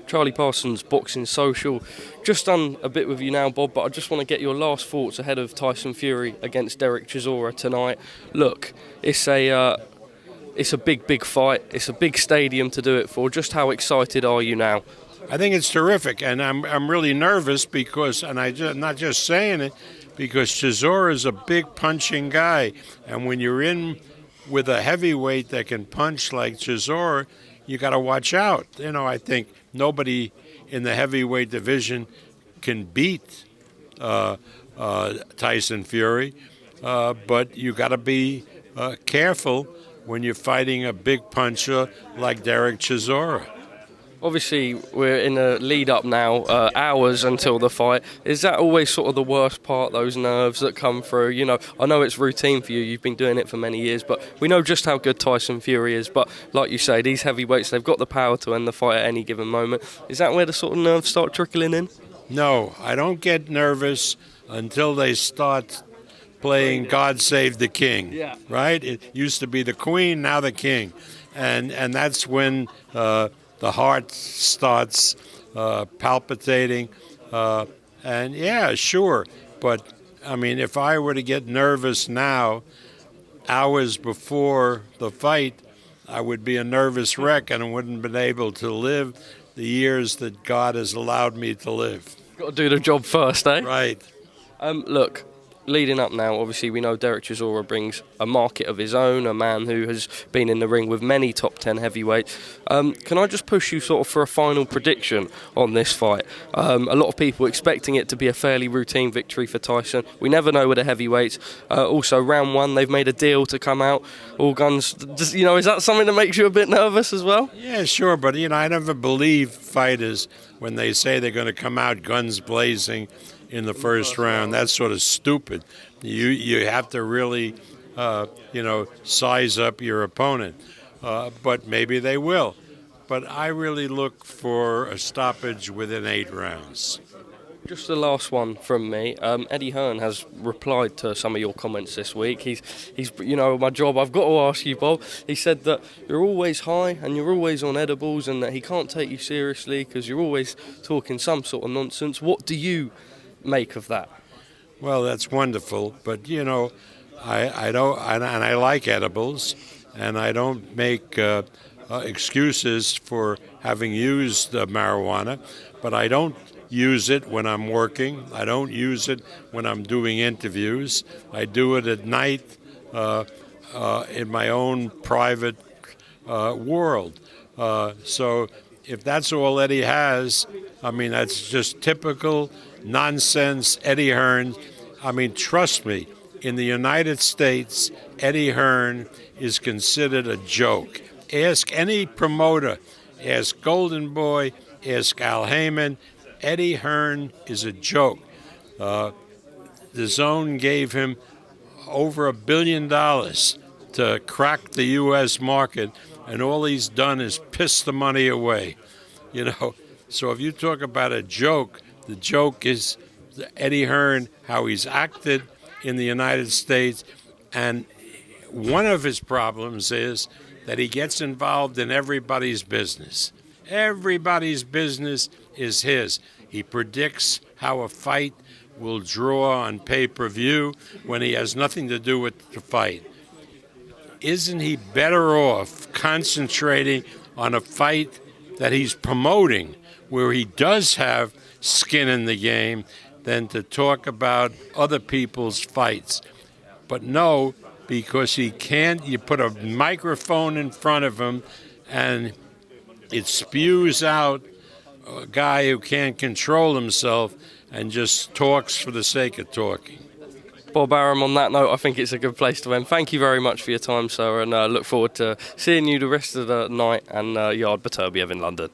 Charlie Parsons, Boxing Social. Just done a bit with you now, Bob, but I just want to get your last thoughts ahead of Tyson Fury against Derek Chisora tonight. Look, it's a big fight. It's a big stadium to do it for. Just how excited are you now? I think it's terrific, and I'm really nervous because, and I'm not just saying it, because Chisora is a big punching guy, and when you're in with a heavyweight that can punch like Chisora, you got to watch out. I think nobody in the heavyweight division can beat Tyson Fury, but you got to be careful when you're fighting a big puncher like Derek Chisora. Obviously, we're in a lead-up now, hours until the fight. Is that always sort of the worst part, those nerves that come through? I know it's routine for you. You've been doing it for many years, but we know just how good Tyson Fury is. But like you say, these heavyweights, they've got the power to end the fight at any given moment. Is that where the sort of nerves start trickling in? No, I don't get nervous until they start playing God Save the King, Yeah. Right? It used to be the Queen, now the King. And that's when the heart starts palpitating. And yeah, sure. But, if I were to get nervous now, hours before the fight, I would be a nervous wreck and I wouldn't have been able to live the years that God has allowed me to live. Got to do the job first, eh? Right. Look, leading up now, obviously we know Derek Chisora brings a market of his own, a man who has been in the ring with many top 10 heavyweights. Can I just push you sort of for a final prediction on this fight? A lot of people expecting it to be a fairly routine victory for Tyson. We never know with the heavyweights. Also, round one, they've made a deal to come out all guns. Is that something that makes you a bit nervous as well? Yeah, sure, but I never believe fighters when they say they're going to come out guns blazing in the first round. That's sort of stupid. You have to really, size up your opponent. But maybe they will. But I really look for a stoppage within 8 rounds. Just the last one from me. Eddie Hearn has replied to some of your comments this week. He's my job, I've got to ask you, Bob. He said that you're always high and you're always on edibles and that he can't take you seriously because you're always talking some sort of nonsense. What do you make of that? Well, that's wonderful, but I don't, and I like edibles, and I don't make excuses for having used marijuana, but I don't use it when I'm working. I don't use it when I'm doing interviews. I do it at night in my own private world. So if that's all Eddie has, that's just typical nonsense Eddie Hearn. Trust me, in the United States, Eddie Hearn is considered a joke. Ask any promoter, ask Golden Boy, ask Al Heyman, Eddie Hearn is a joke. DAZN gave him over $1 billion to crack the U.S. market, and all he's done is piss the money away. So if you talk about a joke, the joke is Eddie Hearn, how he's acted in the United States. And one of his problems is that he gets involved in everybody's business. Everybody's business is his. He predicts how a fight will draw on pay-per-view when he has nothing to do with the fight. Isn't he better off concentrating on a fight that he's promoting, where he does have skin in the game, than to talk about other people's fights? But no, because he can't, you put a microphone in front of him and it spews out a guy who can't control himself and just talks for the sake of talking. Bob Arum, on that note, I think it's a good place to end. Thank you very much for your time, sir, and look forward to seeing you the rest of the night and Yard Baturbiev in London.